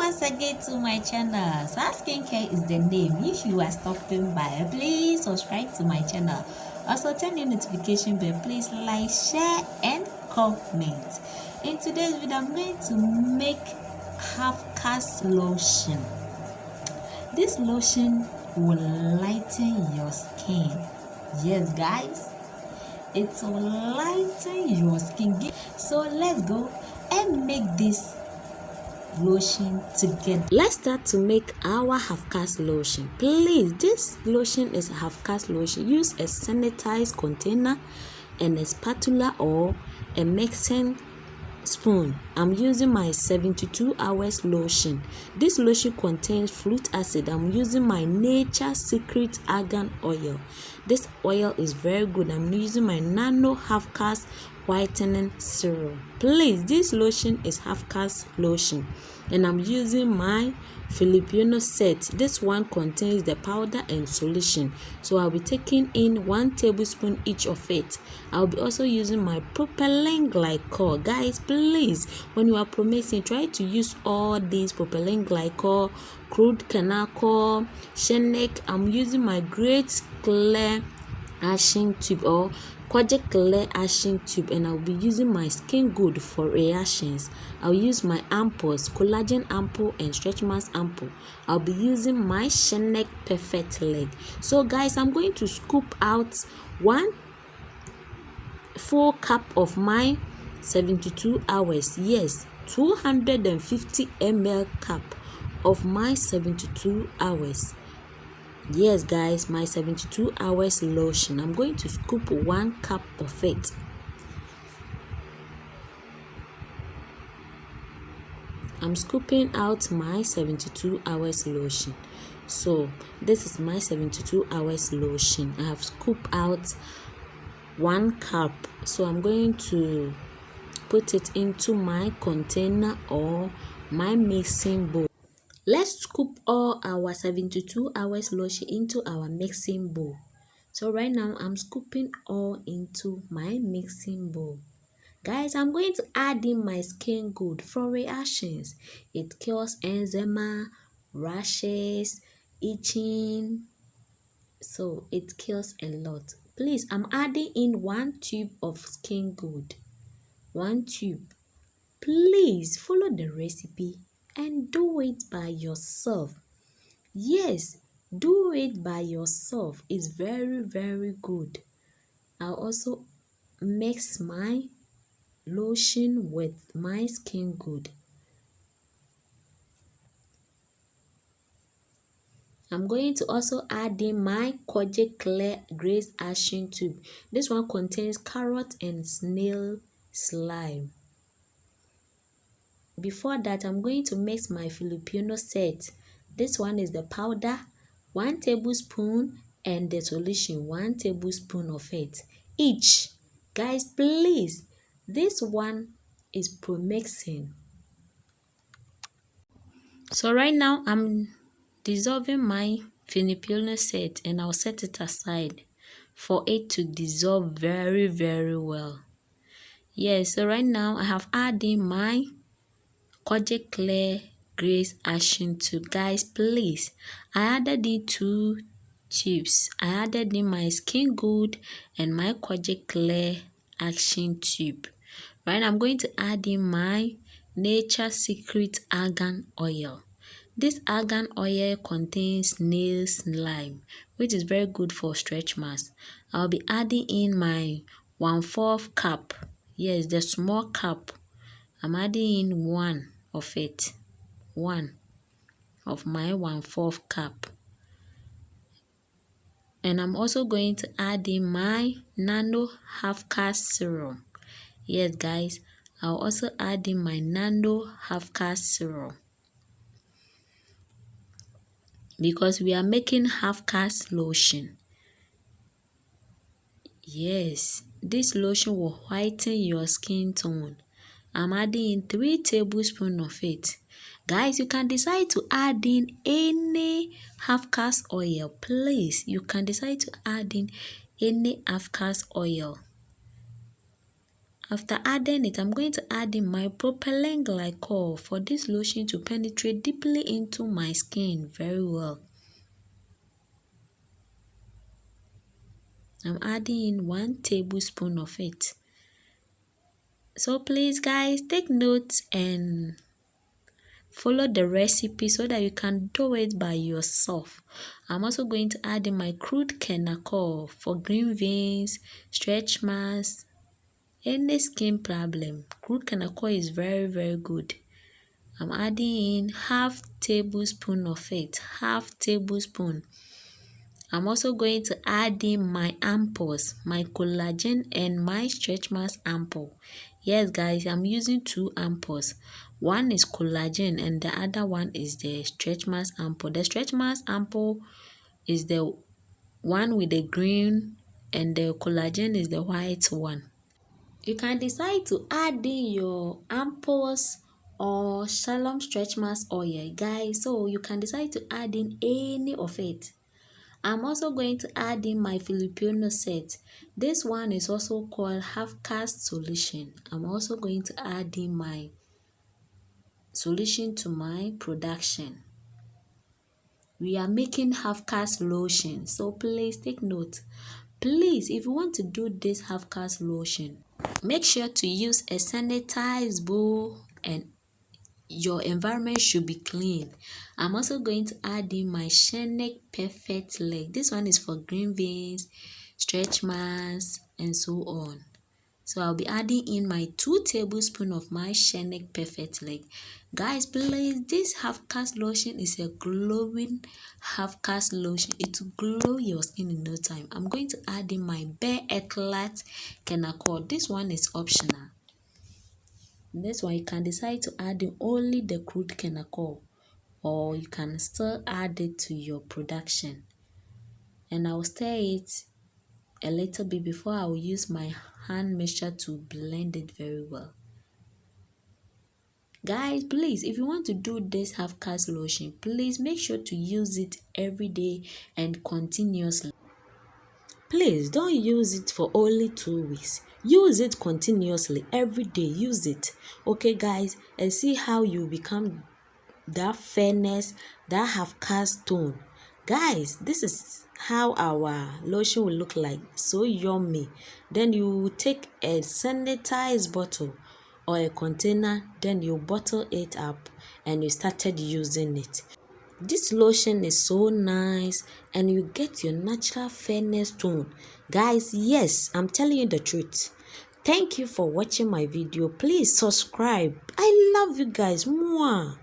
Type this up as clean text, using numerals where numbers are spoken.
once again to my channel. So skincare is the name. If you are stopping by, please subscribe to my channel. Also turn your notification bell. Please like, share and comment. In today's video, I'm going to make Halfcast lotion. This lotion will lighten your skin. Yes guys, it will lighten your skin. So let's go and make this lotion together. Let's start to make our Halfcast lotion. Please, this lotion is a Halfcast lotion. Use a sanitized container and a spatula or a mixing spoon. I'm using my 72 hours lotion. This lotion contains fruit acid. I'm using my nature secret argan oil. This oil is very good. I'm using my nano Halfcast whitening serum. Please, this lotion is Halfcast lotion, and I'm using my Filipino set. This one contains the powder and solution, so I'll be taking in 1 tablespoon each of it. I'll be also using my propylene glycol. Guys, please, when you are promixing, try to use all these propylene glycol, crude, kenako, shenic. I'm using my great clear ashing tube or kojic clear ashing tube, and I'll be using my skin good for reactions. I'll use my ampoules, collagen ampoule and stretchmark ampoule. I'll be using my shenic perfect leg. So guys, I'm going to scoop out 1 full cup of my 72 hours. Yes, 250 ml cup of my 72 hours. Yes guys, my 72 hours lotion. I'm going to scoop 1 cup of it. I'm scooping out my 72 hours lotion. So this is my 72 hours lotion. I have scooped out 1 cup. So I'm going to put it into my container or my mixing bowl. Let's scoop all our 72 hours lotion into our mixing bowl. So right now, I'm scooping all into my mixing bowl. Guys, I'm going to add in my skin good for reactions. It cures eczema, rashes, itching. So it cures a lot. Please, I'm adding in 1 tube of skin good. 1 tube. Please follow the recipe and do it by yourself. Yes, do it by yourself. It's very, very good. I'll also mix my lotion with my skin good. I'm going to also add in my kojic clear grace ashing tube. This one contains carrot and snail slime. Before that, I'm going to mix my Filipino set. This one is the powder, 1 tablespoon, and the solution, 1 tablespoon of it each. Guys, please, this one is pro-mixing. So right now, I'm dissolving my Filipino set, and I'll set it aside for it to dissolve very, very well. Yes, so right now, I have added my kojic clear grace ashing tube. Guys, please, I added in 2 tubes. I added in my skin good and my kojic clear ashing tube. Right now, I'm going to add in my nature secret argan oil. This argan oil contains nail slime, which is very good for stretch marks. I'll be adding in my 1/4 cup. Yes, the small cup. I'm adding in 1 of it, 1 of my 1/4 cup, and I'm also going to add in my nano Halfcast serum. Yes guys, I'll also add in my nano Halfcast serum because we are making Halfcast lotion. Yes, this lotion will whiten your skin tone. I'm adding in 3 tablespoons of it. Guys, you can decide to add in any Halfcast oil. Please, you can decide to add in any Halfcast oil. After adding it, I'm going to add in my propylene glycol for this lotion to penetrate deeply into my skin very well. I'm adding in 1 tablespoon of it. So please guys, take notes and follow the recipe so that you can do it by yourself. I'm also going to add in my crude kenakol for green veins, stretch marks, any skin problem. Crude kenakol is very good. I'm adding in half tablespoon of it, half tablespoon. I'm also going to add in my ampoules, my collagen and my stretch marks ampoule. Yes guys, I'm using 2 ampoules. One is collagen and the other one is the stretch marks ampoule. The stretch marks ampoule is the one with the green and the collagen is the white one. You can decide to add in your ampoules or shalom stretch marks oil guys, so you can decide to add in any of it. I'm also going to add in my Filipino set. This one is also called Halfcast solution. I'm also going to add in my solution to my production. We are making Halfcast lotion, so please take note. Please, if you want to do this Halfcast lotion, make sure to use a sanitized bowl and your environment should be clean. I'm also going to add in my shenic perfect leg. This one is for green veins, stretch marks and so on. So I'll be adding in my 2 tablespoons of my shenic perfect leg. Guys, please, this Halfcast lotion is a glowing Halfcast lotion. It will glow your skin in no time. I'm going to add in my bare eclat kenakol. This one is optional. This one you can decide to add in only the crude kenakol, or you can still add it to your production. And I'll stir it a little bit before I will use my hand mixture to blend it very well. Guys, please, if you want to do this Halfcast lotion, please make sure to use it every day and continuously. Please don't use it for only 2 weeks. Use it continuously every day. Use it. Okay guys, and see how you become that fairness, that Halfcast tone. Guys, this is how our lotion will look like. So yummy. Then you take a sanitized bottle or a container, then you bottle it up and you started using it. This lotion is so nice and you get your natural fairness tone. Guys, yes, I'm telling you the truth. Thank you for watching my video. Please subscribe. I love you guys. Mwah.